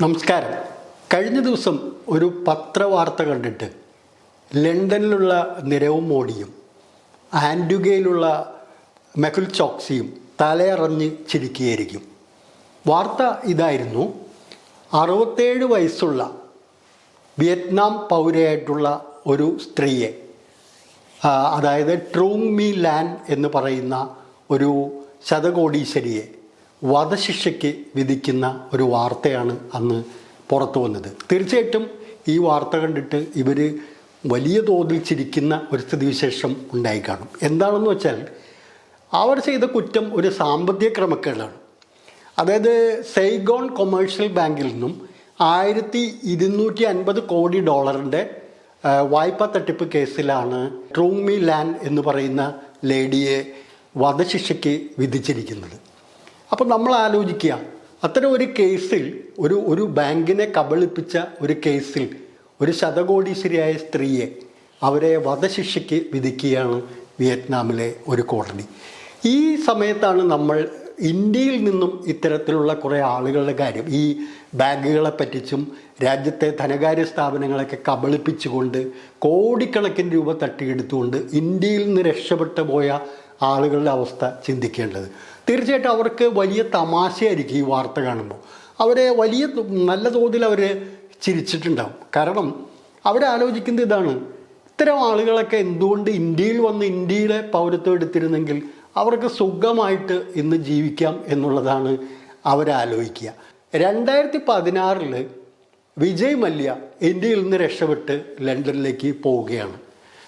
നമസ്കാരം. കഴിഞ്ഞ ദിവസം ഒരു പത്രവാർത്ത കണ്ടിട്ട് ലണ്ടനിലുള്ള നിരവ് മോഡിയും ആൻഡുഗയിലുള്ള മെഹുൽ ചോക്സിയും തലയറഞ്ഞ് ചിരിക്കുകയായിരിക്കും. വാർത്ത ഇതായിരുന്നു: 67 വയസ്സുള്ള വിയറ്റ്നാം പൗരയായിട്ടുള്ള ഒരു സ്ത്രീയെ, അതായത് ട്രൂങ് മീ ലാൻ എന്ന് പറയുന്ന ഒരു ശതകോടീശ്വരിയെ വധശിക്ഷയ്ക്ക് വിധിക്കുന്ന ഒരു വാർത്തയാണ് അന്ന് പുറത്തു വന്നത്. തീർച്ചയായിട്ടും ഈ വാർത്ത കണ്ടിട്ട് ഇവർ വലിയ തോതിൽ ചിരിക്കുന്ന ഒരു സ്ഥിതിവിശേഷം ഉണ്ടായി കാണും. എന്താണെന്ന് വെച്ചാൽ, അവർ ചെയ്ത കുറ്റം ഒരു സാമ്പത്തിക ക്രമക്കേടാണ്. അതായത് സൈഗോൺ കൊമേഴ്ഷ്യൽ ബാങ്കിൽ നിന്നും $1250 കോടി വായ്പാ തട്ടിപ്പ് കേസിലാണ് ട്രൂങ് മീ ലാൻ എന്ന് പറയുന്ന ലേഡിയെ വധശിക്ഷയ്ക്ക് വിധിച്ചിരിക്കുന്നത്. അപ്പോൾ നമ്മൾ ആലോചിക്കുക, അത്തരം ഒരു കേസിൽ ഒരു ബാങ്കിനെ കബളിപ്പിച്ച ഒരു കേസിൽ ഒരു ശതകോടീശ്വരിയായ സ്ത്രീയെ അവരെ വധശിക്ഷയ്ക്ക് വിധിക്കുകയാണ് വിയറ്റ്നാമിലെ ഒരു കോടതി. ഈ സമയത്താണ് നമ്മൾ ഇന്ത്യയിൽ നിന്നും ഇത്തരത്തിലുള്ള കുറേ ആളുകളുടെ കാര്യം, ഈ ബാങ്കുകളെ പറ്റിച്ചും രാജ്യത്തെ ധനകാര്യ സ്ഥാപനങ്ങളൊക്കെ കബളിപ്പിച്ചുകൊണ്ട് കോടിക്കണക്കിന് രൂപ തട്ടിയെടുത്തുകൊണ്ട് ഇന്ത്യയിൽ നിന്ന് രക്ഷപ്പെട്ടു പോയ ആളുകളുടെ അവസ്ഥ ചിന്തിക്കേണ്ടത്. തീർച്ചയായിട്ടും അവർക്ക് വലിയ തമാശയായിരിക്കും ഈ വാർത്ത കാണുമ്പോൾ. അവരെ നല്ല തോതിൽ അവർ ചിരിച്ചിട്ടുണ്ടാവും. കാരണം അവരാലോചിക്കുന്നത് ഇതാണ്: ഇത്തരം ആളുകളൊക്കെ എന്തുകൊണ്ട് ഇന്ത്യയിൽ വന്ന് ഇന്ത്യയിലെ പൗരത്വം എടുത്തിരുന്നെങ്കിൽ അവർക്ക് സുഖമായിട്ട് ഇന്ന് ജീവിക്കാം എന്നുള്ളതാണ് അവരാലോചിക്കുക. 2016 വിജയ് മല്യ ഇന്ത്യയിൽ നിന്ന് രക്ഷപ്പെട്ട് ലണ്ടനിലേക്ക് പോവുകയാണ്.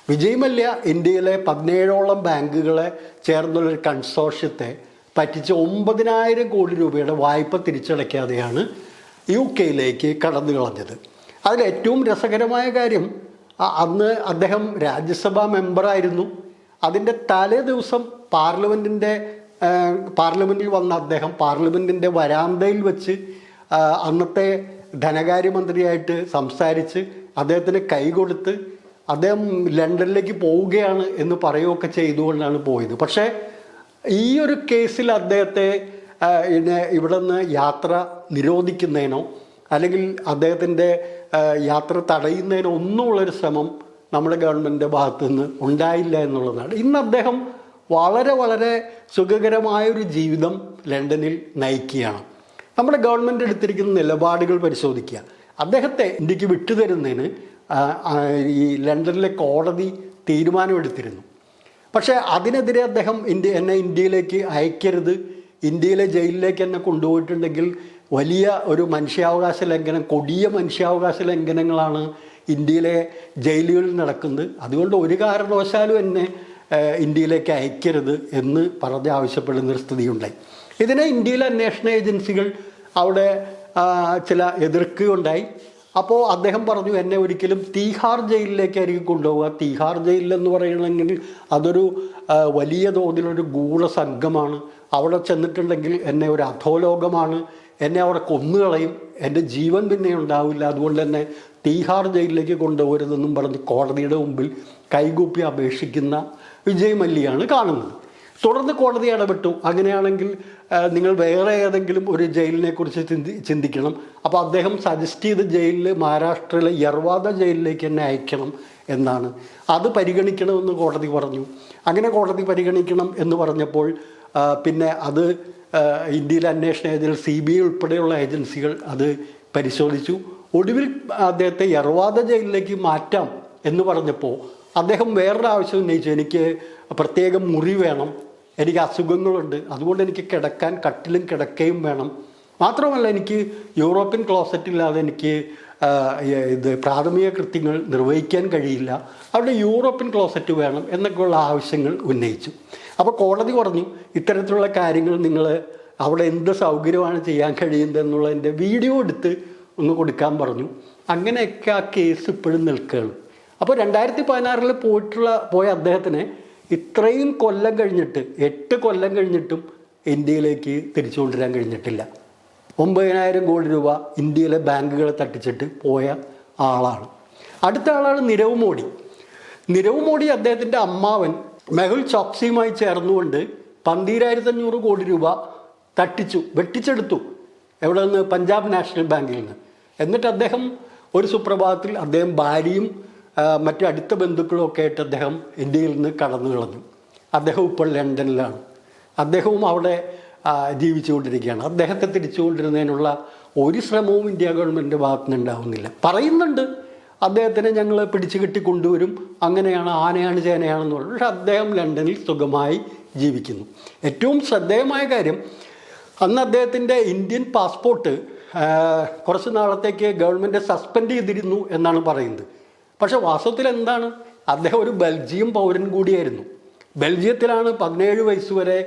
വിജയ് മല്യ ഇന്ത്യയിലെ 17ഓളം ബാങ്കുകളെ ചേർന്നുള്ളൊരു കൺസോർഷ്യത്തെ പറ്റിച്ച് 9,000 കോടി രൂപയുടെ വായ്പ തിരിച്ചടയ്ക്കാതെയാണ് UK കടന്നു കളഞ്ഞത്. അതിലേറ്റവും രസകരമായ കാര്യം, അന്ന് അദ്ദേഹം രാജ്യസഭാ മെമ്പറായിരുന്നു. അതിൻ്റെ തലേ ദിവസം പാർലമെൻറ്റിൽ വന്ന അദ്ദേഹം പാർലമെൻറ്റിൻ്റെ വരാന്തയിൽ വെച്ച് അന്നത്തെ ധനകാര്യമന്ത്രിയായിട്ട് സംസാരിച്ച് അദ്ദേഹത്തിന് കൈകൊടുത്ത് അദ്ദേഹം ലണ്ടനിലേക്ക് പോവുകയാണ് എന്ന് പറയുകയൊക്കെ ചെയ്തുകൊണ്ടാണ് പോയത്. പക്ഷേ ഈ ഒരു കേസിൽ അദ്ദേഹത്തെ ഇവിടെ നിന്ന് യാത്ര നിരോധിക്കുന്നതിനോ അല്ലെങ്കിൽ അദ്ദേഹത്തിൻ്റെ യാത്ര തടയുന്നതിനോ ഒന്നുമുള്ളൊരു ശ്രമം നമ്മുടെ ഗവൺമെൻറ്റിൻ്റെ ഭാഗത്തു നിന്ന് ഉണ്ടായില്ല എന്നുള്ളതാണ്. ഇന്ന് അദ്ദേഹം വളരെ വളരെ സുഖകരമായൊരു ജീവിതം ലണ്ടനിൽ നയിക്കുകയാണ്. നമ്മുടെ ഗവൺമെൻറ് എടുത്തിരിക്കുന്ന നിലപാടുകൾ പരിശോധിക്കുക. അദ്ദേഹത്തെ ഇന്ത്യക്ക് വിട്ടുതരുന്നതിന് ഈ ലണ്ടനിലെ കോടതി തീരുമാനമെടുത്തിരുന്നു. പക്ഷേ അതിനെതിരെ അദ്ദേഹം എന്നെ ഇന്ത്യയിലേക്ക് അയക്കരുത്, ഇന്ത്യയിലെ ജയിലിലേക്ക് എന്നെ കൊണ്ടുപോയിട്ടുണ്ടെങ്കിൽ വലിയ ഒരു മനുഷ്യാവകാശ ലംഘനം, കൊടിയ മനുഷ്യാവകാശ ലംഘനങ്ങളാണ് ഇന്ത്യയിലെ ജയിലുകളിൽ നടക്കുന്നത്, അതുകൊണ്ട് ഒരു കാരണവശാലും എന്നെ ഇന്ത്യയിലേക്ക് അയക്കരുത് എന്ന് പറഞ്ഞ് ആവശ്യപ്പെടുന്നൊരു സ്ഥിതിയുണ്ടായി. ഇതിനെ ഇന്ത്യയിലെ അന്വേഷണ ഏജൻസികൾ അവിടെ ചില എതിർക്കുകയുണ്ടായി. അപ്പോൾ അദ്ദേഹം പറഞ്ഞു, എന്നെ ഒരിക്കലും തീഹാർ ജയിലിലേക്കായിരിക്കും കൊണ്ടുപോവുക. തീഹാർ ജയിലെന്ന് പറയണമെങ്കിൽ അതൊരു വലിയ തോതിലൊരു ഗൂഢസംഘമാണ്. അവിടെ ചെന്നിട്ടുണ്ടെങ്കിൽ എന്നെ ഒരു അധോലോകമാണ്, എന്നെ അവിടെ കൊന്നുകളയും, എൻ്റെ ജീവൻ പിന്നെ ഉണ്ടാവില്ല, അതുകൊണ്ട് തന്നെ തീഹാർ ജയിലിലേക്ക് കൊണ്ടുപോകരുതെന്നും പറഞ്ഞ് കോടതിയുടെ മുമ്പിൽ കൈകൂപ്പി അപേക്ഷിക്കുന്ന വിജയ് മല്യയാണ് കാണുന്നത്. തുടർന്ന് കോടതി ഇടപെട്ടു. അങ്ങനെയാണെങ്കിൽ നിങ്ങൾ വേറെ ഏതെങ്കിലും ഒരു ജയിലിനെ കുറിച്ച് ചിന്തിക്കണം. അപ്പോൾ അദ്ദേഹം സജസ്റ്റ് ചെയ്ത ജയിലിൽ മഹാരാഷ്ട്രയിലെ യർവാദ ജയിലിലേക്ക് എന്നെ അയക്കണം എന്നാണ്. അത് പരിഗണിക്കണമെന്ന് കോടതി പറഞ്ഞു. അങ്ങനെ കോടതി പരിഗണിക്കണം എന്ന് പറഞ്ഞപ്പോൾ പിന്നെ അത് ഇന്ത്യയിലെ അന്വേഷണ ഏജൻസി CBI ഉൾപ്പെടെയുള്ള ഏജൻസികൾ അത് പരിശോധിച്ചു. ഒടുവിൽ അദ്ദേഹത്തെ യർവാദ ജയിലിലേക്ക് മാറ്റാം എന്ന് പറഞ്ഞപ്പോൾ അദ്ദേഹം വേറൊരു ആവശ്യം ഉന്നയിച്ചു: എനിക്ക് പ്രത്യേകം മുറി വേണം, എനിക്ക് അസുഖങ്ങളുണ്ട്, അതുകൊണ്ട് എനിക്ക് കിടക്കാൻ കട്ടിലും കിടക്കയും വേണം, മാത്രമല്ല എനിക്ക് യൂറോപ്യൻ ക്ലോസറ്റ് ഇല്ലാതെ എനിക്ക് പ്രാഥമിക കൃത്യങ്ങൾ നിർവഹിക്കാൻ കഴിയില്ല, അവിടെ യൂറോപ്യൻ ക്ലോസറ്റ് വേണം എന്നൊക്കെയുള്ള ആവശ്യങ്ങൾ ഉന്നയിച്ചു. അപ്പോൾ കോടതി പറഞ്ഞു, ഇത്തരത്തിലുള്ള കാര്യങ്ങൾ നിങ്ങൾ അവിടെ എന്ത് സൗകര്യമാണ് ചെയ്യാൻ കഴിയുന്നത് എന്നുള്ളതിൻ്റെ വീഡിയോ എടുത്ത് ഒന്ന് കൊടുക്കാൻ പറഞ്ഞു. അങ്ങനെയൊക്കെ ആ കേസ് ഇപ്പോഴും നിൽക്കുകയാണ്. അപ്പോൾ 2016 പോയ അദ്ദേഹത്തിന് ഇത്രയും കൊല്ലം കഴിഞ്ഞിട്ട് 8 കൊല്ലം കഴിഞ്ഞിട്ടും ഇന്ത്യയിലേക്ക് തിരിച്ചു കൊണ്ടുവരാൻ കഴിഞ്ഞിട്ടില്ല. 9,000 കോടി രൂപ ഇന്ത്യയിലെ ബാങ്കുകളെ തട്ടിച്ചിട്ട് പോയ ആളാണ്. അടുത്ത ആളാണ് നിരവ് മോഡി. നിരവ് മോഡി അദ്ദേഹത്തിൻ്റെ അമ്മാവൻ മെഹുൽ ചോക്സിയുമായി ചേർന്നുകൊണ്ട് 12,500 കോടി രൂപ വെട്ടിച്ചെടുത്തു. എവിടെ നിന്ന്? പഞ്ചാബ് നാഷണൽ ബാങ്കിൽ നിന്ന്. എന്നിട്ട് അദ്ദേഹം ഒരു സുപ്രഭാതത്തിൽ അദ്ദേഹം ഭാര്യയും മറ്റു അടുത്ത ബന്ധുക്കളും ഒക്കെ ആയിട്ട് അദ്ദേഹം ഇന്ത്യയിൽ നിന്ന് കടന്നു കളഞ്ഞു. അദ്ദേഹം ഇപ്പോൾ ലണ്ടനിലാണ്. അദ്ദേഹവും അവിടെ ജീവിച്ചുകൊണ്ടിരിക്കുകയാണ്. അദ്ദേഹത്തെ തിരിച്ചുകൊണ്ടിരുന്നതിനുള്ള ഒരു ശ്രമവും ഇന്ത്യ ഗവൺമെൻറ്റിൻ്റെ ഭാഗത്തു നിന്ന് ഉണ്ടാവുന്നില്ല. പറയുന്നുണ്ട് അദ്ദേഹത്തിനെ ഞങ്ങൾ പിടിച്ചു കെട്ടി കൊണ്ടുവരും, അങ്ങനെയാണ്, ആനയാണ് ചേനയാണെന്ന് പറഞ്ഞു. പക്ഷേ അദ്ദേഹം ലണ്ടനിൽ സുഖമായി ജീവിക്കുന്നു. ഏറ്റവും ശ്രദ്ധേയമായ കാര്യം, അന്ന് അദ്ദേഹത്തിൻ്റെ ഇന്ത്യൻ പാസ്പോർട്ട് കുറച്ച് നാളത്തേക്ക് ഗവൺമെൻറ് സസ്പെൻഡ് ചെയ്തിരുന്നു എന്നാണ് പറയുന്നത്. പക്ഷേ വാസ്തവത്തിൽ എന്താണ്, അദ്ദേഹം ഒരു ബെൽജിയം പൗരൻ കൂടിയായിരുന്നു. ബെൽജിയത്തിലാണ് 17 വയസ്സ് വരെ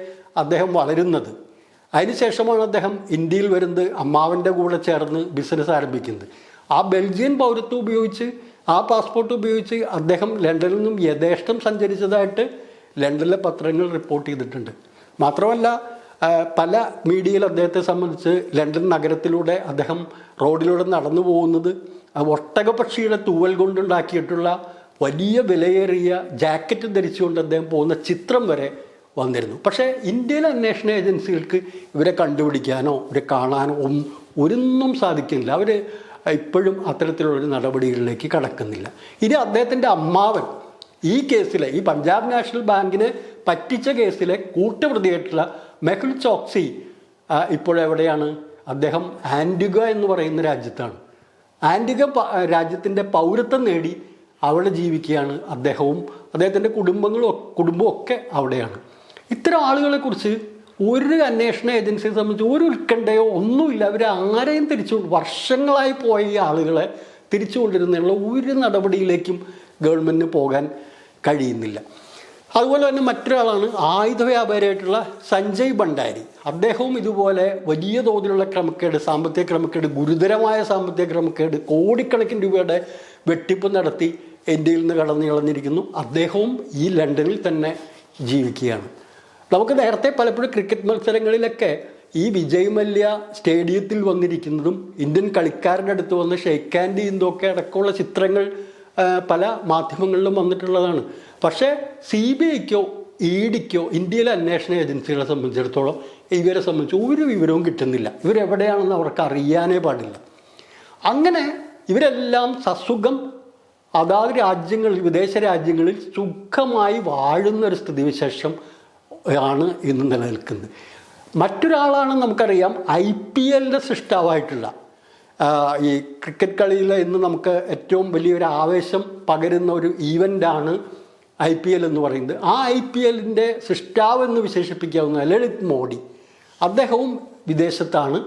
അദ്ദേഹം വളരുന്നത്. അതിനുശേഷമാണ് അദ്ദേഹം ഇന്ത്യയിൽ വരുന്നത്, അമ്മാവൻ്റെ കൂടെ ചേർന്ന് ബിസിനസ് ആരംഭിക്കുന്നത്. ആ ബെൽജിയൻ പൗരത്വം ഉപയോഗിച്ച്, ആ പാസ്പോർട്ട് ഉപയോഗിച്ച് അദ്ദേഹം ലണ്ടനിൽ നിന്നും യഥേഷ്ടം സഞ്ചരിച്ചതായിട്ട് ലണ്ടനിലെ പത്രങ്ങൾ റിപ്പോർട്ട് ചെയ്തിട്ടുണ്ട്. മാത്രമല്ല പല മീഡിയയിൽ അദ്ദേഹത്തെ സംബന്ധിച്ച് ലണ്ടൻ നഗരത്തിലൂടെ അദ്ദേഹം റോഡിലൂടെ നടന്നു പോകുന്നത് ഒട്ടകപക്ഷിയുടെ തൂവൽ കൊണ്ടുണ്ടാക്കിയിട്ടുള്ള വലിയ വിലയേറിയ ജാക്കറ്റ് ധരിച്ചുകൊണ്ട് അദ്ദേഹം പോകുന്ന ചിത്രം വരെ വന്നിരുന്നു. പക്ഷേ ഇന്ത്യയിലെ അന്വേഷണ ഏജൻസികൾക്ക് ഇവരെ കണ്ടുപിടിക്കാനോ ഇവരെ കാണാനോ ഒന്നും സാധിക്കുന്നില്ല. അവർ ഇപ്പോഴും അത്തരത്തിലുള്ളൊരു നടപടികളിലേക്ക് കടക്കുന്നില്ല. ഇനി അദ്ദേഹത്തിൻ്റെ അമ്മാവൻ ഈ കേസിലെ, ഈ പഞ്ചാബ് നാഷണൽ ബാങ്കിനെ പറ്റിച്ച കേസിലെ കൂട്ടുപ്രതിയായിട്ടുള്ള മെഹുൽ ചോക്സി ഇപ്പോഴെവിടെയാണ്? അദ്ദേഹം ആൻറ്റിഗ എന്ന് പറയുന്ന രാജ്യത്താണ്. ആൻറ്റിഗ രാജ്യത്തിൻ്റെ പൗരത്വം നേടി അവിടെ ജീവിക്കുകയാണ് അദ്ദേഹവും അദ്ദേഹത്തിൻ്റെ കുടുംബവും ഒക്കെ അവിടെയാണ്. ഇത്തരം ആളുകളെക്കുറിച്ച് ഒരു അന്വേഷണ ഏജൻസിയെ സംബന്ധിച്ച് ഒരു ഉത്കണ്ഠയോ ഒന്നുമില്ല. അവർ ആരെയും വർഷങ്ങളായി പോയ ഈ ആളുകളെ തിരിച്ചു കൊണ്ടിരുന്നതിനുള്ള ഒരു നടപടിയിലേക്കും ഗവൺമെൻറ്റിന് പോകാൻ കഴിയുന്നില്ല. അതുപോലെ തന്നെ മറ്റൊരാളാണ് ആയുധ വ്യാപാരിയായിട്ടുള്ള സഞ്ജയ് ഭണ്ഡാരി. അദ്ദേഹവും ഇതുപോലെ വലിയ തോതിലുള്ള ക്രമക്കേട്, സാമ്പത്തിക ക്രമക്കേട്, ഗുരുതരമായ സാമ്പത്തിക ക്രമക്കേട്, കോടിക്കണക്കിന് രൂപയുടെ വെട്ടിപ്പ് നടത്തി ഇന്ത്യയിൽ നിന്ന് കടന്നു കളഞ്ഞിരിക്കുന്നു. അദ്ദേഹവും ഈ ലണ്ടനിൽ തന്നെ ജീവിക്കുകയാണ്. നമുക്ക് നേരത്തെ പലപ്പോഴും ക്രിക്കറ്റ് മത്സരങ്ങളിലൊക്കെ ഈ വിജയ് മല്യ സ്റ്റേഡിയത്തിൽ വന്നിരിക്കുന്നതും ഇന്ത്യൻ കളിക്കാരുടെ അടുത്ത് വന്ന് ഷെയ്ക്ക് ഹാൻഡ് ചെയ്യുന്നതൊക്കെ അടക്കമുള്ള ചിത്രങ്ങൾ പല മാധ്യമങ്ങളിലും വന്നിട്ടുള്ളതാണ്. പക്ഷേ CBIക്കോ EDക്കോ ഇന്ത്യയിലെ അന്വേഷണ ഏജൻസികളെ സംബന്ധിച്ചിടത്തോളം ഇവരെ സംബന്ധിച്ച് ഒരു വിവരവും കിട്ടുന്നില്ല. ഇവരെവിടെയാണെന്ന് അവർക്ക് അറിയാനേ പാടില്ല. അങ്ങനെ ഇവരെല്ലാം സസുഖം അതാത് രാജ്യങ്ങളിൽ, വിദേശ രാജ്യങ്ങളിൽ സുഖമായി വാഴുന്നൊരു സ്ഥിതിവിശേഷം ആണ് ഇന്ന് നിലനിൽക്കുന്നത്. മറ്റൊരാളാണ് നമുക്കറിയാം IPLൻ്റെ സൃഷ്ടാവായിട്ടുള്ള, ഈ ക്രിക്കറ്റ് കളിയിൽ ഇന്ന് നമുക്ക് ഏറ്റവും വലിയൊരു ആവേശം പകരുന്ന ഒരു ഈവൻ്റാണ് IPL എന്ന് പറയുന്നത്. ആ IPLൻ്റെ സൃഷ്ടാവെന്ന് വിശേഷിപ്പിക്കാവുന്ന ലളിത് മോഡി, അദ്ദേഹവും വിദേശത്താണ്.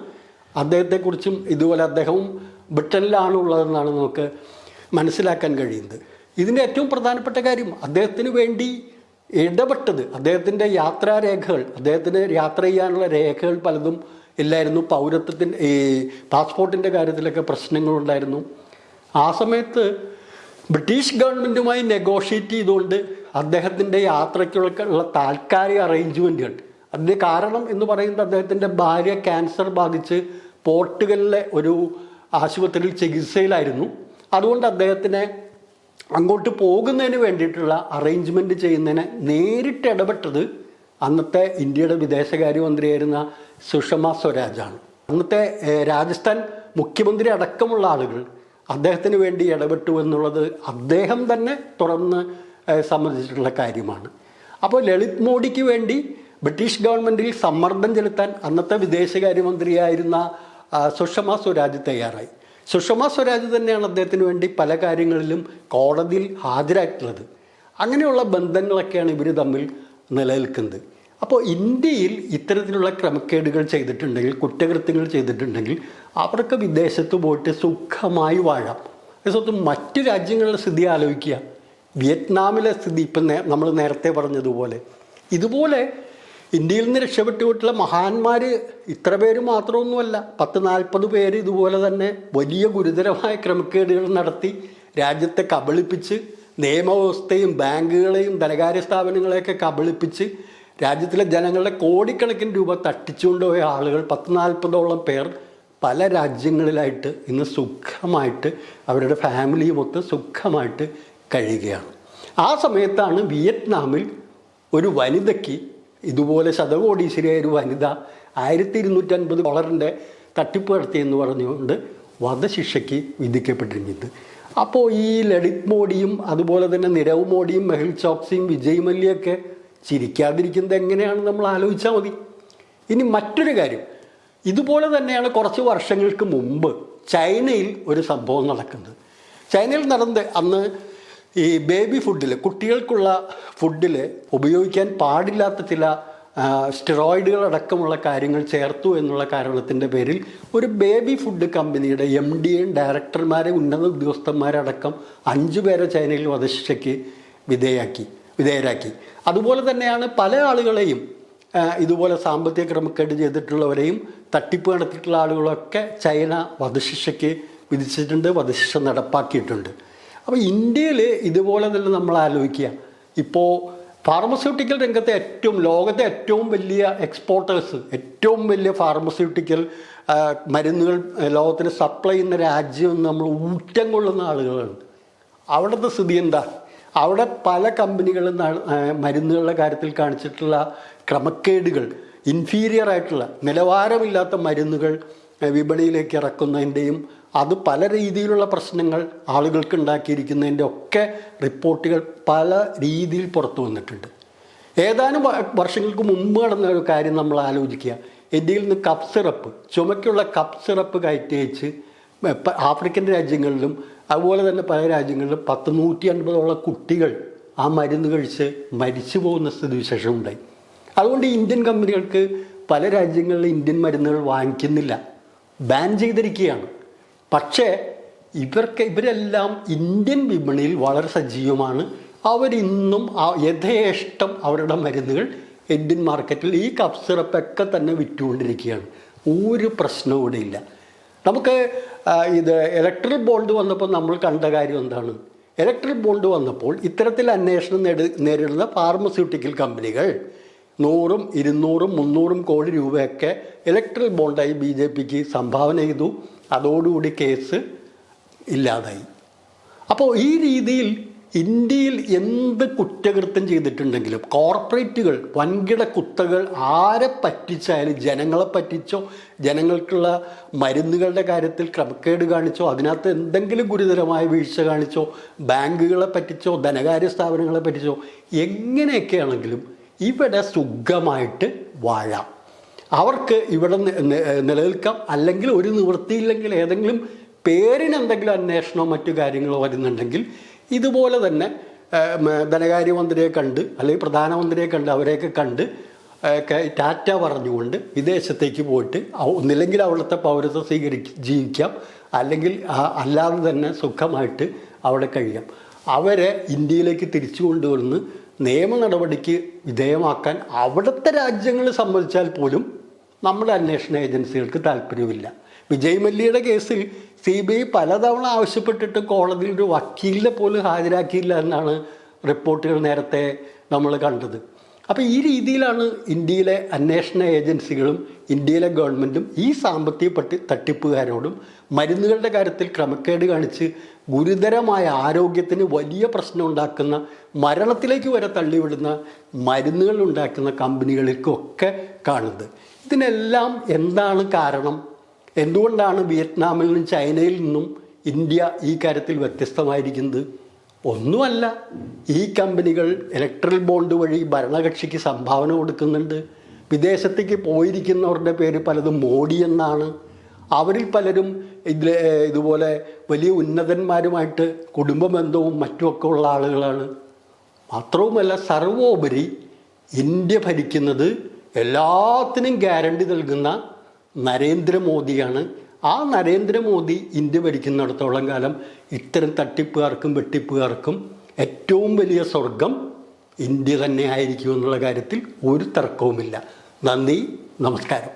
അദ്ദേഹത്തെക്കുറിച്ചും ഇതുപോലെ അദ്ദേഹവും ബ്രിട്ടനിലാണ് ഉള്ളതെന്നാണ് നമുക്ക് മനസ്സിലാക്കാൻ കഴിയുന്നത്. ഇതിൻ്റെ ഏറ്റവും പ്രധാനപ്പെട്ട കാര്യം, അദ്ദേഹത്തിന് വേണ്ടി ഇടപെട്ടത് അദ്ദേഹത്തിൻ്റെ യാത്രാരേഖകൾ, അദ്ദേഹത്തിന് യാത്ര ചെയ്യാനുള്ള രേഖകൾ പലതും ഇല്ലായിരുന്നു. പൗരത്വത്തിൻ്റെ ഈ പാസ്പോർട്ടിൻ്റെ കാര്യത്തിലൊക്കെ പ്രശ്നങ്ങളുണ്ടായിരുന്നു. ആ സമയത്ത് ബ്രിട്ടീഷ് ഗവൺമെൻറ്റുമായി നെഗോഷിയേറ്റ് ചെയ്തുകൊണ്ട് അദ്ദേഹത്തിൻ്റെ യാത്രയ്ക്കുള്ള താൽക്കാലിക അറേഞ്ച്മെൻറ്റുകൾ, അതിൻ്റെ കാരണം എന്ന് പറയുന്നത് അദ്ദേഹത്തിൻ്റെ ഭാര്യ ക്യാൻസർ ബാധിച്ച് പോർട്ടുഗലിലെ ഒരു ആശുപത്രിയിൽ ചികിത്സയിലായിരുന്നു. അതുകൊണ്ട് അദ്ദേഹത്തിനെ അങ്ങോട്ട് പോകുന്നതിന് വേണ്ടിയിട്ടുള്ള അറേഞ്ച്മെൻറ്റ് ചെയ്യുന്നതിന് നേരിട്ട് ഇടപെട്ടത് അന്നത്തെ ഇന്ത്യയുടെ വിദേശകാര്യമന്ത്രിയായിരുന്ന സുഷമ സ്വരാജാണ്. അന്നത്തെ രാജസ്ഥാൻ മുഖ്യമന്ത്രി അടക്കമുള്ള ആളുകൾ അദ്ദേഹത്തിന് വേണ്ടി ഇടപെട്ടു എന്നുള്ളത് അദ്ദേഹം തന്നെ തുറന്ന് സമ്മതിച്ചിട്ടുള്ള കാര്യമാണ്. അപ്പോൾ ലളിത് മോഡിക്ക് വേണ്ടി ബ്രിട്ടീഷ് ഗവൺമെൻറ്റിൽ സമ്മർദ്ദം ചെലുത്താൻ അന്നത്തെ വിദേശകാര്യമന്ത്രിയായിരുന്ന സുഷമ സ്വരാജ് തയ്യാറായി. സുഷമ സ്വരാജ് തന്നെയാണ് അദ്ദേഹത്തിന് വേണ്ടി പല കാര്യങ്ങളിലും കോടതിയിൽ ഹാജരായിട്ടുള്ളത്. അങ്ങനെയുള്ള ബന്ധങ്ങളൊക്കെയാണ് ഇവർ തമ്മിൽ നിലനിൽക്കുന്നത്. അപ്പോൾ ഇന്ത്യയിൽ ഇത്തരത്തിലുള്ള ക്രമക്കേടുകൾ ചെയ്തിട്ടുണ്ടെങ്കിൽ, കുറ്റകൃത്യങ്ങൾ ചെയ്തിട്ടുണ്ടെങ്കിൽ അവർക്ക് വിദേശത്ത് പോയിട്ട് സുഖമായി വാഴാം. അതേസമയത്ത് മറ്റു രാജ്യങ്ങളുടെ സ്ഥിതി ആലോചിക്കുക. വിയറ്റ്നാമിലെ സ്ഥിതി ഇപ്പം നമ്മൾ നേരത്തെ പറഞ്ഞതുപോലെ, ഇതുപോലെ ഇന്ത്യയിൽ നിന്ന് രക്ഷപ്പെട്ടുപോയിട്ടുള്ള മഹാന്മാർ ഇത്ര പേര് മാത്രമൊന്നുമല്ല, 10-40 പേര് ഇതുപോലെ തന്നെ വലിയ ഗുരുതരമായ ക്രമക്കേടുകൾ നടത്തി രാജ്യത്തെ കബളിപ്പിച്ച്, നിയമവ്യവസ്ഥയും ബാങ്കുകളെയും ധനകാര്യ സ്ഥാപനങ്ങളെയൊക്കെ കബളിപ്പിച്ച് രാജ്യത്തിലെ ജനങ്ങളുടെ കോടിക്കണക്കിന് രൂപ തട്ടിച്ചുകൊണ്ടുപോയ ആളുകൾ 10-40ഓളം പേർ പല രാജ്യങ്ങളിലായിട്ട് ഇന്ന് സുഖമായിട്ട് അവരുടെ ഫാമിലിയുമൊത്ത് സുഖമായിട്ട് കഴിയുകയാണ്. ആ സമയത്താണ് വിയറ്റ്നാമിൽ ഒരു വനിതയ്ക്ക് ഇതുപോലെ ശതകോടീശ്വരിയായ ഒരു വനിത $1250 തട്ടിപ്പ് നടത്തിയെന്ന് പറഞ്ഞുകൊണ്ട് വധശിക്ഷയ്ക്ക് വിധിക്കപ്പെട്ടിരിക്കുന്നത്. അപ്പോൾ ഈ ലളിത് മോഡിയും അതുപോലെ തന്നെ നിരവ് മോഡിയും മെഹുൽ ചോക്സിയും വിജയ് മല്യയൊക്കെ ചിരിക്കാതിരിക്കുന്നത് എങ്ങനെയാണെന്ന് നമ്മൾ ആലോചിച്ചാൽ മതി. ഇനി മറ്റൊരു കാര്യം, ഇതുപോലെ തന്നെയാണ് കുറച്ച് വർഷങ്ങൾക്ക് മുമ്പ് ചൈനയിൽ ഒരു സംഭവം നടക്കുന്നത്. ചൈനയിൽ നടന്നത് അന്ന് ഈ ബേബി ഫുഡിൽ, കുട്ടികൾക്കുള്ള ഫുഡിൽ ഉപയോഗിക്കാൻ പാടില്ലാത്ത ചില സ്റ്റിറോയിഡുകളടക്കമുള്ള കാര്യങ്ങൾ ചേർത്തു എന്നുള്ള കാരണത്തിൻ്റെ പേരിൽ ഒരു ബേബി ഫുഡ് കമ്പനിയുടെ MDയും ഡയറക്ടർമാരെ, ഉന്നത ഉദ്യോഗസ്ഥന്മാരടക്കം 5 പേരെ ചൈനയിൽ വധശിക്ഷയ്ക്ക് വിധേയരാക്കി. അതുപോലെ തന്നെയാണ് പല ആളുകളെയും ഇതുപോലെ സാമ്പത്തിക ക്രമക്കേട് ചെയ്തിട്ടുള്ളവരെയും തട്ടിപ്പ് നടത്തിയിട്ടുള്ള ആളുകളൊക്കെ ചൈന വധശിക്ഷയ്ക്ക് വിധിച്ചിട്ടുണ്ട്, വധശിക്ഷ നടപ്പാക്കിയിട്ടുണ്ട്. അപ്പോൾ ഇന്ത്യയിൽ ഇതുപോലെ തന്നെ നമ്മൾ ആലോചിക്കുക, ഇപ്പോൾ ഫാർമസ്യൂട്ടിക്കൽ രംഗത്തെ ലോകത്തെ ഏറ്റവും വലിയ എക്സ്പോർട്ടേഴ്സ്, ഏറ്റവും വലിയ ഫാർമസ്യൂട്ടിക്കൽ മരുന്നുകൾ ലോകത്തിന് സപ്ലൈ ചെയ്യുന്ന രാജ്യം നമ്മൾ ഊറ്റം കൊള്ളുന്ന ആളുകളാണ്. അവിടുത്തെ സ്ഥിതി എന്താ? അവിടെ പല കമ്പനികളും മരുന്നുകളുടെ കാര്യത്തിൽ കാണിച്ചിട്ടുള്ള ക്രമക്കേടുകൾ, ഇൻഫീരിയർ ആയിട്ടുള്ള നിലവാരമില്ലാത്ത മരുന്നുകൾ വിപണിയിലേക്ക് ഇറക്കുന്നതിൻ്റെയും അത് പല രീതിയിലുള്ള പ്രശ്നങ്ങൾ ആളുകൾക്ക് ഉണ്ടാക്കിയിരിക്കുന്നതിൻ്റെ ഒക്കെ റിപ്പോർട്ടുകൾ പല രീതിയിൽ പുറത്തു വന്നിട്ടുണ്ട്. ഏതാനും വർഷങ്ങൾക്ക് മുമ്പ് നടന്ന ഒരു കാര്യം നമ്മൾ ആലോചിക്കുക. ഇന്ത്യയിൽ നിന്ന് കപ്പ് സിറപ്പ്, ചുമയ്ക്കുള്ള കപ്പ് സിറപ്പ് കയറ്റി അയച്ച് ആഫ്രിക്കൻ രാജ്യങ്ങളിലും അതുപോലെ തന്നെ പല രാജ്യങ്ങളിലും 150 കുട്ടികൾ ആ മരുന്ന് കഴിച്ച് മരിച്ചു പോകുന്ന സ്ഥിതിവിശേഷം ഉണ്ടായി. അതുകൊണ്ട് ഇന്ത്യൻ കമ്പനികൾക്ക് പല രാജ്യങ്ങളിലും ഇന്ത്യൻ മരുന്നുകൾ വാങ്ങിക്കുന്നില്ല, ബാൻ ചെയ്തിരിക്കുകയാണ്. പക്ഷേ ഇവരെല്ലാം ഇന്ത്യൻ വിപണിയിൽ വളരെ സജീവമാണ്. അവരിന്നും യഥേഷ്ടം അവരുടെ മരുന്നുകൾ ഇന്ത്യൻ മാർക്കറ്റിൽ ഈ കപ്പ് സിറപ്പൊക്കെ തന്നെ വിറ്റുകൊണ്ടിരിക്കുകയാണ്. ഒരു പ്രശ്നവും ഇവിടെ ഇല്ല. നമുക്ക് ഇത് ഇലക്ട്രൽ ബോണ്ട് വന്നപ്പോൾ നമ്മൾ കണ്ട കാര്യം എന്താണ്? ഇലക്ട്രൽ ബോണ്ട് വന്നപ്പോൾ ഇത്തരത്തിൽ അന്വേഷണം നേരിടുന്ന ഫാർമസ്യൂട്ടിക്കൽ കമ്പനികൾ 100, 200, 300 കോടി രൂപയൊക്കെ ഇലക്ട്രൽ ബോണ്ടായി BJPക്ക് സംഭാവന ചെയ്തു. അതോടുകൂടി കേസ് ഇല്ലാതായി. അപ്പോൾ ഈ രീതിയിൽ ഇന്ത്യയിൽ എന്ത് കുറ്റകൃത്യം ചെയ്തിട്ടുണ്ടെങ്കിലും കോർപ്പറേറ്റുകൾ, വൻകിട കുത്തകൾ ആരെ പറ്റിച്ചായാലും, ജനങ്ങളെ പറ്റിച്ചോ, ജനങ്ങൾക്കുള്ള മരുന്നുകളുടെ കാര്യത്തിൽ ക്രമക്കേട് കാണിച്ചോ, അതിനകത്ത് എന്തെങ്കിലും ഗുരുതരമായ വീഴ്ച കാണിച്ചോ, ബാങ്കുകളെ പറ്റിച്ചോ, ധനകാര്യ സ്ഥാപനങ്ങളെ പറ്റിച്ചോ, എങ്ങനെയൊക്കെയാണെങ്കിലും ഇവിടെ സുഖമായിട്ട് വാഴാം. അവർക്ക് ഇവിടെ നിലനിൽക്കാം. അല്ലെങ്കിൽ ഒരു നിവൃത്തിയില്ലെങ്കിൽ ഏതെങ്കിലും പേരിനെന്തെങ്കിലും അന്വേഷണമോ മറ്റു കാര്യങ്ങളോ വരുന്നുണ്ടെങ്കിൽ ഇതുപോലെ തന്നെ ധനകാര്യമന്ത്രിയെ കണ്ട് അല്ലെങ്കിൽ പ്രധാനമന്ത്രിയെ കണ്ട് അവരെയൊക്കെ കണ്ട് ടാറ്റ പറഞ്ഞുകൊണ്ട് വിദേശത്തേക്ക് പോയിട്ട് ഒന്നില്ലെങ്കിൽ അവിടുത്തെ പൗരത്വം ജീവിക്കാം, അല്ലെങ്കിൽ അല്ലാതെ തന്നെ സുഖമായിട്ട് അവിടെ കഴിയാം. അവരെ ഇന്ത്യയിലേക്ക് തിരിച്ചു കൊണ്ടുവന്ന് നിയമ നടപടിക്ക് വിധേയമാക്കാൻ അവിടുത്തെ രാജ്യങ്ങൾ സമ്മതിച്ചാൽ പോലും നമ്മുടെ അന്വേഷണ ഏജൻസികൾക്ക് താല്പര്യമില്ല. വിജയ് മല്യയുടെ കേസിൽ CBI പലതവണ ആവശ്യപ്പെട്ടിട്ട് കോടതിയിൽ ഒരു വക്കീലിനെ പോലും ഹാജരാക്കിയില്ല എന്നാണ് റിപ്പോർട്ടുകൾ നേരത്തെ നമ്മൾ കണ്ടത്. അപ്പോൾ ഈ രീതിയിലാണ് ഇന്ത്യയിലെ അന്വേഷണ ഏജൻസികളും ഇന്ത്യയിലെ ഗവൺമെൻറ്റും ഈ സാമ്പത്തിക തട്ടിപ്പുകാരോടും മരുന്നുകളുടെ കാര്യത്തിൽ ക്രമക്കേട് കാണിച്ച് ഗുരുതരമായ ആരോഗ്യത്തിന് വലിയ പ്രശ്നം ഉണ്ടാക്കുന്ന, മരണത്തിലേക്ക് വരെ തള്ളിവിടുന്ന മരുന്നുകൾ ഉണ്ടാക്കുന്ന കമ്പനികൾക്കൊക്കെ കാണുന്നത്. ഇതിനെല്ലാം എന്താണ് കാരണം? എന്തുകൊണ്ടാണ് വിയറ്റ്നാമിൽ നിന്നും ചൈനയിൽ നിന്നും ഇന്ത്യ ഈ കാര്യത്തിൽ വ്യത്യസ്തമായിരിക്കുന്നത്? ഒന്നുമല്ല, ഈ കമ്പനികൾ ഇലക്ട്രൽ ബോണ്ട് വഴി ഭരണകക്ഷിക്ക് സംഭാവന കൊടുക്കുന്നുണ്ട്. വിദേശത്തേക്ക് പോയിരിക്കുന്നവരുടെ പേര് പലതും മോഡി എന്നാണ്. അവരിൽ പലരും ഇതുപോലെ വലിയ ഉന്നതന്മാരുമായിട്ട് കുടുംബബന്ധവും മറ്റുമൊക്കെ ഉള്ള ആളുകളാണ്. മാത്രവുമല്ല, സർവോപരി ഇന്ത്യ ഭരിക്കുന്നത് എല്ലാത്തിനും ഗ്യാരണ്ടി നൽകുന്ന നരേന്ദ്രമോദിയാണ്. ആ നരേന്ദ്രമോദി ഇന്ത്യ ഭരിക്കുന്നിടത്തോളം കാലം ഇത്തരം തട്ടിപ്പുകാർക്കും വെട്ടിപ്പുകാർക്കും ഏറ്റവും വലിയ സ്വർഗം ഇന്ത്യ തന്നെ ആയിരിക്കും എന്നുള്ള കാര്യത്തിൽ ഒരു തർക്കവുമില്ല. നന്ദി, നമസ്കാരം.